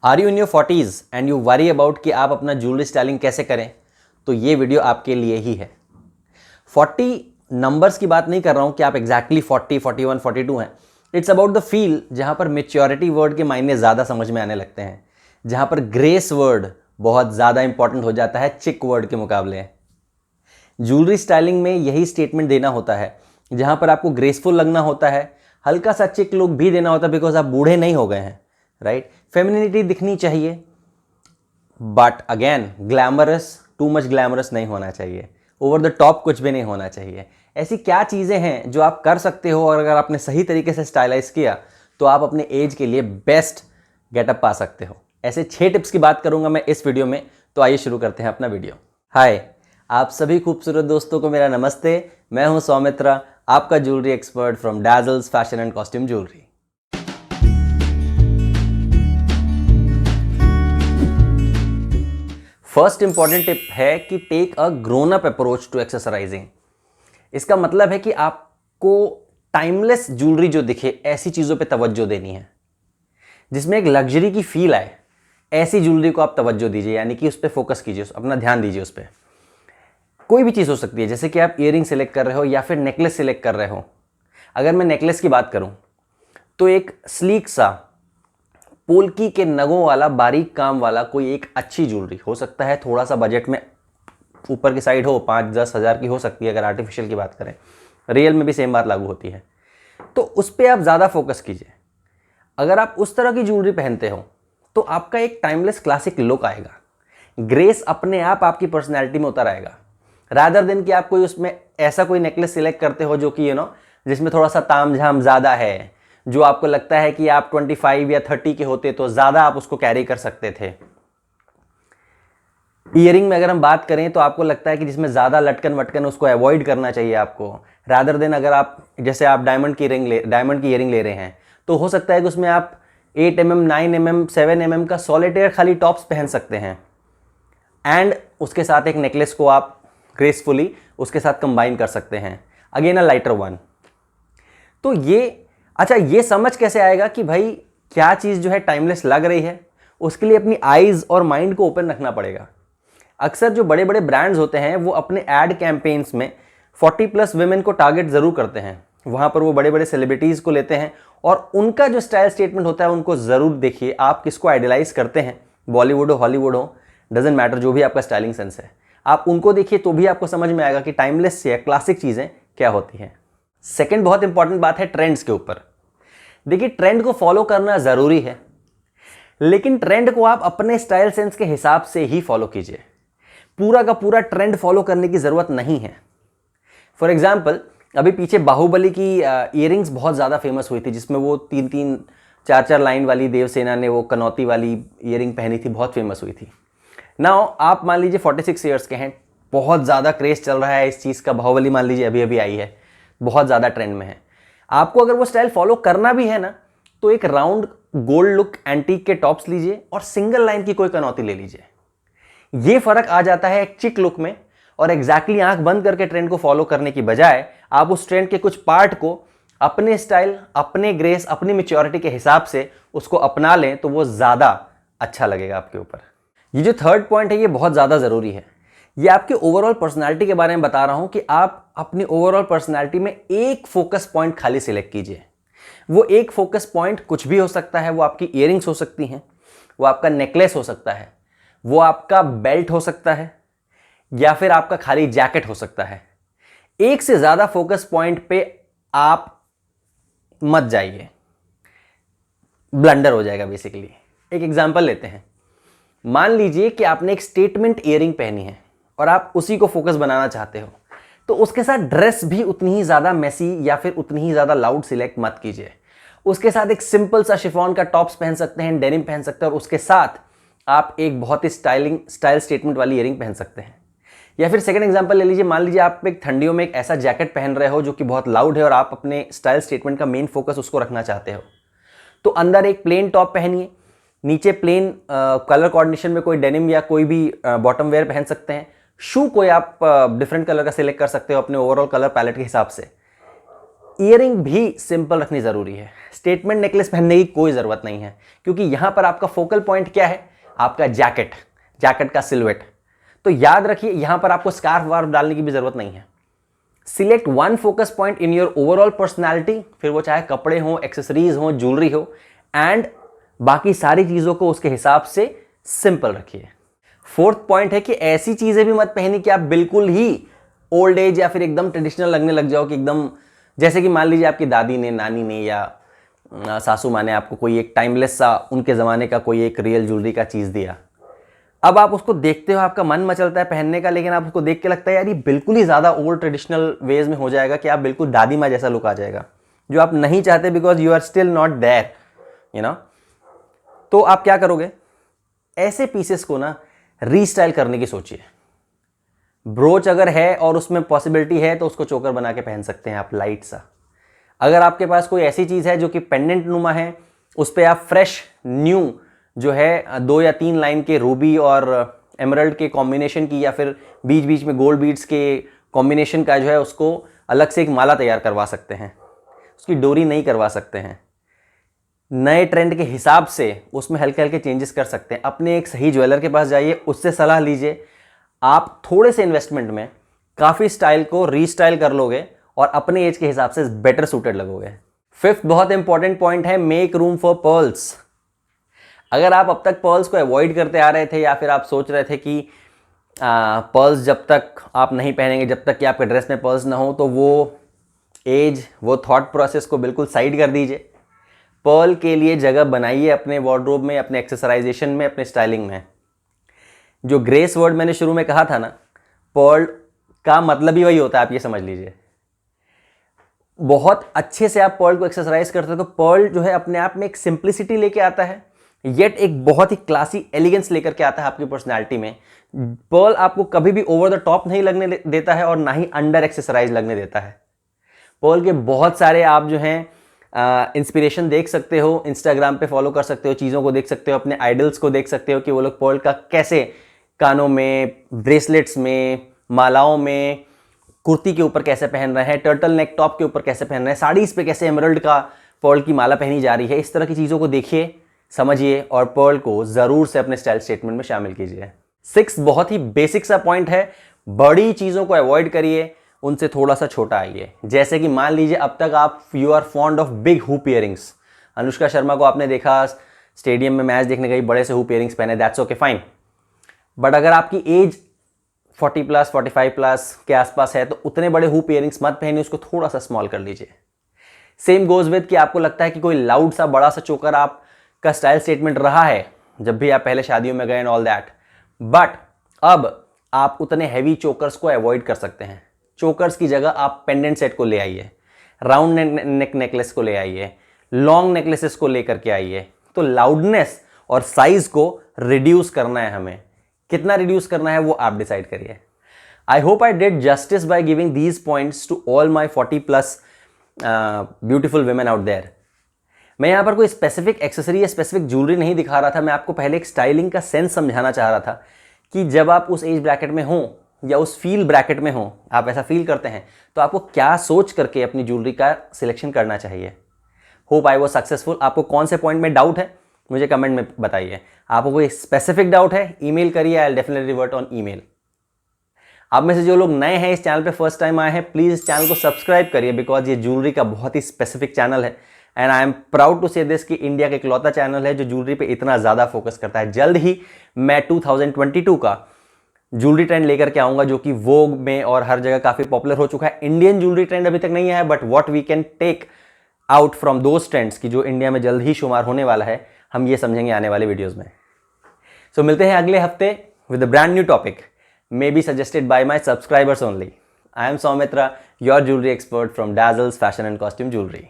Are you in your 40s and you worry about कि आप अपना ज्वेलरी स्टाइलिंग कैसे करें, तो ये वीडियो आपके लिए ही है। 40 नंबर्स की बात नहीं कर रहा हूं कि आप एग्जैक्टली 40, 41, 42 हैं। इट्स अबाउट द फील जहां पर मेच्योरिटी वर्ड के मायने ज़्यादा समझ में आने लगते हैं, जहां पर ग्रेस वर्ड बहुत ज़्यादा इंपॉर्टेंट हो जाता है चिक वर्ड के मुकाबले। ज्वेलरी स्टाइलिंग में यही स्टेटमेंट देना होता है, जहां पर आपको ग्रेसफुल लगना होता है, हल्का सा चिक लुक भी देना होता है बिकॉज आप बूढ़े नहीं हो गए हैं, राइट। फेमिनिटी दिखनी चाहिए, but again glamorous, too much glamorous नहीं होना चाहिए, ओवर द टॉप कुछ भी नहीं होना चाहिए। ऐसी क्या चीज़ें हैं जो आप कर सकते हो और अगर आपने सही तरीके से स्टाइलाइज किया तो आप अपने एज के लिए बेस्ट गेटअप पा सकते हो। ऐसे 6 टिप्स की बात करूंगा मैं इस वीडियो में, तो आइए शुरू करते हैं अपना वीडियो। हाय, आप सभी खूबसूरत दोस्तों को मेरा नमस्ते। मैं हूं सौमित्रा, आपका jewellery expert from Dazzles fashion and costume jewellery. First important tip है कि take a grown up approach to accessorising. इसका मतलब है कि आपको टाइमलेस ज्वेलरी जो दिखे ऐसी चीज़ों पे तवज्जो देनी है, जिसमें एक लग्जरी की फील आए। ऐसी ज्वेलरी को आप तवज्जो दीजिए, यानी कि उस पर फोकस कीजिए, अपना ध्यान दीजिए उस पर। कोई भी चीज़ हो सकती है, जैसे कि आप ईयरिंग सेलेक्ट कर रहे हो या फिर नेकलेस सेलेक्ट कर रहे हो। अगर मैं नेकलेस की बात करूं तो एक स्लीक सा पोल्की के नगों वाला बारीक काम वाला कोई एक अच्छी ज्वेलरी हो सकता है, थोड़ा सा बजट में ऊपर की साइड हो, 5-10 हज़ार की हो सकती है। अगर आर्टिफिशियल की बात करें, रियल में भी सेम बात लागू होती है, तो उस पर आप ज़्यादा फोकस कीजिए। अगर आप उस तरह की ज्वेलरी पहनते हो तो आपका एक टाइमलेस क्लासिक लुक आएगा, ग्रेस अपने आप आपकी पर्सनैलिटी में उतर आएगा। रादर देन कि आप कोई उसमें ऐसा कोई नेकलेस सिलेक्ट करते हो जो कि जिसमें थोड़ा सा ताम झाम ज़्यादा है, जो आपको लगता है कि आप 25 या 30 के होते तो ज़्यादा आप उसको कैरी कर सकते थे। ईयरिंग में अगर हम बात करें तो आपको लगता है कि जिसमें ज़्यादा लटकन वटकन, उसको अवॉइड करना चाहिए आपको। रादर देन अगर आप जैसे आप डायमंड की ईयरिंग ले रहे हैं, तो हो सकता है कि उसमें आप 8 mm, 9 mm, 7 mm का सॉलिटेयर खाली टॉप्स पहन सकते हैं, एंड उसके साथ एक नेकलेस को आप ग्रेसफुली उसके साथ कंबाइन कर सकते हैं, अगेन अ लाइटर वन। तो ये समझ कैसे आएगा कि भाई क्या चीज़ जो है टाइमलेस लग रही है? उसके लिए अपनी आईज और माइंड को ओपन रखना पड़ेगा। अक्सर जो बड़े बड़े ब्रांड्स होते हैं वो अपने एड कैंपेन्स में 40+ वुमेन को टारगेट ज़रूर करते हैं। वहाँ पर वो बड़े बड़े सेलिब्रिटीज़ को लेते हैं और उनका जो स्टाइल स्टेटमेंट होता है उनको ज़रूर देखिए। आप किसको आइडलाइज करते हैं, बॉलीवुड हो, हॉलीवुड हो, डजेंट मैटर, जो भी आपका स्टाइलिंग सेंस है, आप उनको देखिए तो भी आपको समझ में आएगा कि टाइमलेस या क्लासिक चीज़ें क्या होती हैं। सेकेंड बहुत इंपॉर्टेंट बात है ट्रेंड्स के ऊपर। देखिए, ट्रेंड को फॉलो करना ज़रूरी है, लेकिन ट्रेंड को आप अपने स्टाइल सेंस के हिसाब से ही फॉलो कीजिए। पूरा का पूरा ट्रेंड फॉलो करने की ज़रूरत नहीं है। फॉर एग्जाम्पल, अभी पीछे बाहुबली की ईयरिंग्स बहुत ज़्यादा फेमस हुई थी, जिसमें वो 3-3, 4-4 लाइन वाली देवसेना ने वो कनौती वाली ईयरिंग पहनी थी, बहुत फेमस हुई थी। नाउ आप मान लीजिए 46 ईयर्स के हैं, बहुत ज़्यादा क्रेज चल रहा है इस चीज़ का। बाहुबली मान लीजिए अभी अभी आई है, बहुत ज़्यादा ट्रेंड में है। आपको अगर वो स्टाइल फॉलो करना भी है ना, तो एक राउंड गोल्ड लुक एंटीक के टॉप्स लीजिए और सिंगल लाइन की कोई कनौती ले लीजिए। ये फर्क आ जाता है एक चिक लुक में। और एग्जैक्टली आंख बंद करके ट्रेंड को फॉलो करने की बजाय आप उस ट्रेंड के कुछ पार्ट को अपने स्टाइल, अपने ग्रेस, अपनी मैच्योरिटी के हिसाब से उसको अपना लें, तो वो ज़्यादा अच्छा लगेगा आपके ऊपर। ये जो थर्ड पॉइंट है ये बहुत ज़्यादा ज़रूरी है। ये आपके ओवरऑल पर्सनालिटी के बारे में बता रहा हूं कि आप अपनी ओवरऑल पर्सनालिटी में एक फोकस पॉइंट खाली सिलेक्ट कीजिए। वो एक फोकस पॉइंट कुछ भी हो सकता है। वो आपकी ईयरिंग्स हो सकती हैं, वो आपका नेकलेस हो सकता है, वो आपका बेल्ट हो सकता है, या फिर आपका खाली जैकेट हो सकता है। एक से ज़्यादा फोकस पॉइंट पे आप मत जाइए, ब्लंडर हो जाएगा बेसिकली। एक एग्जांपल लेते हैं। मान लीजिए कि आपने एक स्टेटमेंट ईयरिंग पहनी है और आप उसी को फोकस बनाना चाहते हो, तो उसके साथ ड्रेस भी उतनी ही ज़्यादा मेसी या फिर उतनी ही ज़्यादा लाउड सिलेक्ट मत कीजिए। उसके साथ एक सिंपल सा शिफॉन का टॉप्स पहन सकते हैं, डेनिम पहन सकते हैं, और उसके साथ आप एक बहुत ही स्टाइल स्टेटमेंट वाली ईयरिंग पहन सकते हैं। या फिर सेकंड एग्जांपल ले लीजिए, मान लीजिए आप एक ठंडियों में एक ऐसा जैकेट पहन रहे हो जो कि बहुत लाउड है और आप अपने स्टाइल स्टेटमेंट का मेन फोकस उसको रखना चाहते हो, तो अंदर एक प्लेन टॉप पहनिए, नीचे प्लेन कलर कोऑर्डिनेशन में कोई डेनिम या कोई भी बॉटम वेयर पहन सकते हैं। शू कोई आप डिफरेंट कलर का सिलेक्ट कर सकते हो अपने ओवरऑल कलर पैलेट के हिसाब से। ईयरिंग भी सिंपल रखनी ज़रूरी है। स्टेटमेंट नेकलेस पहनने की कोई ज़रूरत नहीं है, क्योंकि यहाँ पर आपका फोकल पॉइंट क्या है, आपका जैकेट का सिलवेट। तो याद रखिए यहाँ पर आपको स्कार्फ वार्फ डालने की भी ज़रूरत नहीं है। Select one focus point in your overall personality, फिर वो चाहे कपड़े हों, एक्सेसरीज हों, ज्वेलरी हो, एंड बाकी सारी चीज़ों को उसके हिसाब से सिंपल रखिए। फोर्थ पॉइंट है कि ऐसी चीज़ें भी मत पहनी कि आप बिल्कुल ही ओल्ड एज या फिर एकदम ट्रेडिशनल लगने लग जाओ, कि एकदम जैसे कि मान लीजिए आपकी दादी ने, नानी ने या सासू माँ ने आपको कोई एक टाइमलेस सा उनके ज़माने का कोई एक रियल ज्वेलरी का चीज़ दिया। अब आप उसको देखते हो, आपका मन मचलता है पहनने का, लेकिन आप उसको देख के लगता है यार ये बिल्कुल ही ज़्यादा ओल्ड ट्रेडिशनल वेज में हो जाएगा, कि आप बिल्कुल दादी माँ जैसा लुक आ जाएगा, जो आप नहीं चाहते, because you are still not there, you know. तो आप क्या करोगे, ऐसे पीसेस को ना रीस्टाइल करने की सोचिए। ब्रोच अगर है और उसमें पॉसिबिलिटी है तो उसको चोकर बना के पहन सकते हैं आप, लाइट सा। अगर आपके पास कोई ऐसी चीज़ है जो कि पेंडेंट नुमा है, उस पर आप फ्रेश न्यू जो है 2 या 3 लाइन के रूबी और एमरल्ड के कॉम्बिनेशन की, या फिर बीच बीच में गोल्ड बीड्स के कॉम्बिनेशन का जो है, उसको अलग से एक माला तैयार करवा सकते हैं, उसकी डोरी नहीं करवा सकते हैं। नए ट्रेंड के हिसाब से उसमें हल्के हल्के चेंजेस कर सकते हैं। अपने एक सही ज्वेलर के पास जाइए, उससे सलाह लीजिए। आप थोड़े से इन्वेस्टमेंट में काफ़ी स्टाइल को रीस्टाइल कर लोगे और अपने एज के हिसाब से बेटर सूटेड लगोगे। फिफ्थ बहुत इंपॉर्टेंट पॉइंट है, मेक रूम फॉर पर्ल्स। अगर आप अब तक पर्ल्स को अवॉइड करते आ रहे थे, या फिर आप सोच रहे थे कि पर्ल्स जब तक आप नहीं पहनेंगे, जब तक कि आपके ड्रेस में पर्ल्स ना हो, तो वो एज, वो थॉट प्रोसेस को बिल्कुल साइड कर दीजिए। पर्ल के लिए जगह बनाइए अपने वार्डरोब में, अपने एक्सेसराइजेशन में, अपने स्टाइलिंग में। जो ग्रेस वर्ड मैंने शुरू में कहा था ना, पर्ल का मतलब ही वही होता है, आप ये समझ लीजिए। बहुत अच्छे से आप पर्ल को एक्सेसराइज करते हो, तो पर्ल जो है अपने आप में एक सिंप्लिसिटी लेके आता है, येट एक बहुत ही क्लासी एलिगेंस लेकर के आता है आपकी पर्सनालिटी में। पर्ल आपको कभी भी ओवर द टॉप नहीं लगने देता है और ना ही अंडर एक्सेसराइज लगने देता है। पर्ल के बहुत सारे आप जो हैं इंस्पिरेशन देख सकते हो, इंस्टाग्राम पे फॉलो कर सकते हो, चीज़ों को देख सकते हो, अपने आइडल्स को देख सकते हो कि वो लोग पर्ल का कैसे कानों में, ब्रेसलेट्स में, मालाओं में, कुर्ती के ऊपर कैसे पहन रहे हैं, टर्टल नेक टॉप के ऊपर कैसे पहन रहे हैं, साड़ीज़ पे कैसे एमरल्ड का पर्ल की माला पहनी जा रही है। इस तरह की चीज़ों को देखिए, समझिए और पर्ल को ज़रूर से अपने स्टाइल स्टेटमेंट में शामिल कीजिए। 6 बहुत ही बेसिक सा पॉइंट है, बड़ी चीज़ों को अवॉइड करिए, उनसे थोड़ा सा छोटा आइए। जैसे कि मान लीजिए अब तक आप you are fond of big hoop earrings. Anushka Sharma को आपने देखा स्टेडियम में मैच देखने गई, बड़े से हुप इयरिंग्स पहने, दैट्स ओके फाइन। बट अगर आपकी एज 40 प्लस 45 प्लस के आसपास है, तो उतने बड़े हुप इयरिंग्स मत पहनिए, उसको थोड़ा सा स्मॉल कर लीजिए। सेम गोज विद कि आपको लगता है कि कोई लाउड सा बड़ा सा चोकर आपका स्टाइल स्टेटमेंट रहा है जब भी आप पहले शादियों में गए एंड ऑल दैट, बट अब आप उतने हैवी चोकर्स को अवॉइड कर सकते हैं। चोकर्स की जगह आप पेंडेंट सेट को ले आइए, राउंड नेक नेकलेस को ले आइए, लॉन्ग नेकलेसेस को लेकर के आइए। तो लाउडनेस और साइज को रिड्यूस करना है हमें, कितना रिड्यूस करना है वो आप डिसाइड करिए। I hope I did justice by giving these points to all my 40 plus beautiful women out there. मैं यहाँ पर कोई स्पेसिफिक एक्सेसरी या स्पेसिफिक ज्वेलरी नहीं दिखा रहा था, मैं आपको पहले एक स्टाइलिंग का सेंस समझाना चाह रहा था कि जब आप उस एज ब्रैकेट में हों या उस फील ब्रैकेट में हो, आप ऐसा फील करते हैं, तो आपको क्या सोच करके अपनी ज्वेलरी का सिलेक्शन करना चाहिए। Hope I was successful. आपको कौन से पॉइंट में डाउट है मुझे कमेंट में बताइए। आपको कोई स्पेसिफिक डाउट है ईमेल करिए, I will definitely revert on email. आप में से जो लोग नए हैं, इस चैनल पे फर्स्ट टाइम आए हैं, प्लीज़ इस चैनल को सब्सक्राइब करिए, बिकॉज ये ज्वेलरी का बहुत ही स्पेसिफिक चैनल है and I am proud to say this कि इंडिया का इकलौता चैनल है जो ज्वेलरी पे इतना ज़्यादा फोकस करता है। जल्द ही मैं 2022 का ज्वेलरी ट्रेंड लेकर के आऊँगा, जो कि वोग में और हर जगह काफ़ी पॉपुलर हो चुका है। इंडियन ज्वेलरी ट्रेंड अभी तक नहीं है, but what we can take out from those trends की जो इंडिया में जल्द ही शुमार होने वाला है, हम ये समझेंगे आने वाले वीडियोज़ में। सो मिलते हैं अगले हफ्ते with a brand new topic, may be suggested by my subscribers only. I am Soumitra, your jewellery expert from Dazzle's fashion and costume jewellery.